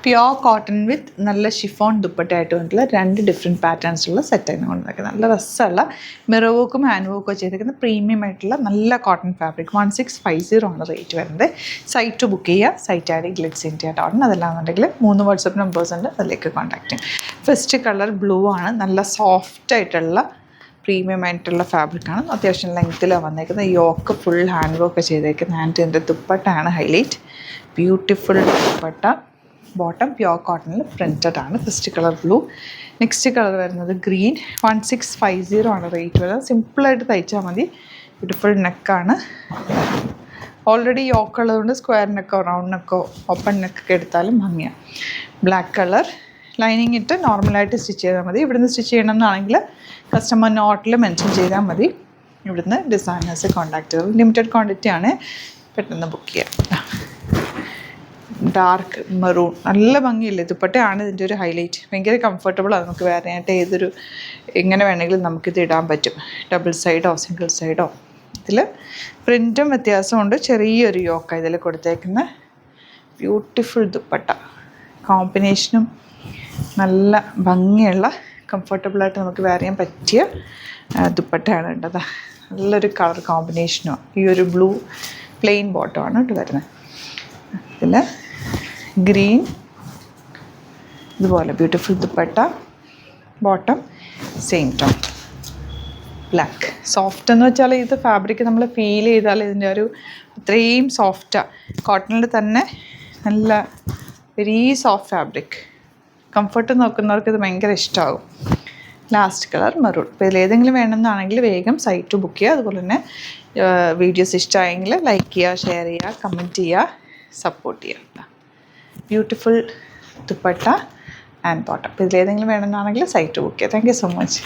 Pure cotton വിത്ത് നല്ല chiffon ദുപ്പട്ടയായിട്ട് വന്നിട്ടുള്ള 2 different പാറ്റേൺസുള്ള സെറ്റാണ് കൊണ്ടുവന്നിരിക്കുന്നത്. നല്ല രസമുള്ള മിറർ വർക്കും ഹാൻഡ് വർക്കും ചെയ്തിരിക്കുന്ന പ്രീമിയം ആയിട്ടുള്ള നല്ല കോട്ടൺ ഫാബ്രിക്. 1650 ആണ് റേറ്റ് വരുന്നത്. സൈറ്റ് ബുക്ക് ചെയ്യുക, site at Glitz India .in. അതല്ലാന്നുണ്ടെങ്കിൽ 3 വാട്സപ്പ് നമ്പേഴ്സ് ഉണ്ട്, അതിലേക്ക് കോൺടാക്ട് ചെയ്യും. ഫസ്റ്റ് കളർ ബ്ലൂ ആണ്. നല്ല സോഫ്റ്റ് ആയിട്ടുള്ള പ്രീമിയം ആയിട്ടുള്ള ഫാബ്രിക്കാണ്. അത്യാവശ്യം ലെങ്ത്തിലാണ് വന്നേക്കുന്നത്. യോക്ക് ഫുൾ ഹാൻഡ് വർക്ക് ചെയ്തേക്കുന്നത്. ആൻഡ് ഇതിൻ്റെ ദുപ്പട്ടയാണ് highlight. Beautiful dupatta. Bottom pure കോട്ടണിൽ പ്രിൻറ്റഡ് ആണ്. First colour blue. Next colour വരുന്നത് ഗ്രീൻ. 1650 ആണ് റേറ്റ് വരുന്നത്. സിമ്പിളായിട്ട് തയ്ച്ചാൽ മതി. ബ്യൂട്ടിഫുൾ നെക്കാണ്. ഓൾറെഡി യോക്ക് ഉള്ളതുകൊണ്ട് സ്ക്വയർ നെക്കോ റൗണ്ട് നെക്കോ ഓപ്പൺ നെക്കൊക്കെ എടുത്താലും ഭംഗിയാണ്. Black colour. ലൈനിങ് ഇട്ട് നോർമലായിട്ട് സ്റ്റിച്ച് ചെയ്താൽ മതി. ഇവിടുന്ന് സ്റ്റിച്ച് ചെയ്യണമെന്നാണെങ്കിൽ കസ്റ്റമർ നോട്ടിൽ മെൻഷൻ ചെയ്താൽ മതി. ഇവിടുന്ന് ഡിസൈനേഴ്സ് കോൺടാക്ട് ചെയ്യും. ലിമിറ്റഡ് ക്വാണ്ടിറ്റി ആണ്, പെട്ടെന്ന് ബുക്ക് ചെയ്യാം. Dark maroon. നല്ല ഭംഗിയില്ലേ ദുപ്പട്ടയാണ് ഇതിൻ്റെ ഒരു ഹൈലൈറ്റ്. ഭയങ്കര കംഫർട്ടബിളാണ്. നമുക്ക് വേറെ ആയിട്ട് എങ്ങനെ വേണമെങ്കിലും നമുക്കിത് ഇടാൻ പറ്റും. ഡബിൾ സൈഡോ സിംഗിൾ സൈഡോ. ഇതിൽ പ്രിൻറ്റും വ്യത്യാസമുണ്ട്. ചെറിയൊരു യോക്ക ഇതിൽ കൊടുത്തേക്കുന്ന ബ്യൂട്ടിഫുൾ ദുപ്പട്ട. കോമ്പിനേഷനും നല്ല ഭംഗിയുള്ള കംഫർട്ടബിളായിട്ട് നമുക്ക് വെയർ ചെയ്യാൻ പറ്റിയ ദുപ്പട്ടയാണ് ഉണ്ടത്. നല്ലൊരു കളർ കോമ്പിനേഷനുമാണ്. ഈ ഒരു ബ്ലൂ പ്ലെയിൻ ബോട്ടമാണ് ഇട്ട് വരുന്നത്. ഇതിൽ ഗ്രീൻ ഇതുപോലെ beautiful dupatta. Bottom same tone black. Soft എന്ന് വെച്ചാൽ ഇത് ഫാബ്രിക് നമ്മൾ ഫീൽ ചെയ്താൽ ഇതിൻ്റെ ഒരു അത്രയും സോഫ്റ്റാണ്. കോട്ടണിൽ തന്നെ നല്ല വെരി സോഫ്റ്റ് ഫാബ്രിക്. കംഫർട്ട് നോക്കുന്നവർക്ക് ഇത് ഭയങ്കര ഇഷ്ടമാകും. Last colour maroon. ഇപ്പോൾ ഇതിലേതെങ്കിലും വേണമെന്നാണെങ്കിൽ വേഗം സൈറ്റ് ബുക്ക് ചെയ്യുക. അതുപോലെ തന്നെ വീഡിയോസ് ഇഷ്ടമായെങ്കിൽ ലൈക്ക് ചെയ്യുക, ഷെയർ ചെയ്യുക, കമൻറ്റ് ചെയ്യുക, സപ്പോർട്ട് ചെയ്യുക. Beautiful dupatta and bottom. ഇപ്പോൾ ഇതിലേതെങ്കിലും വേണമെന്നാണെങ്കിൽ സൈറ്റ് ബുക്ക് ചെയ്യുക. Thank you so much.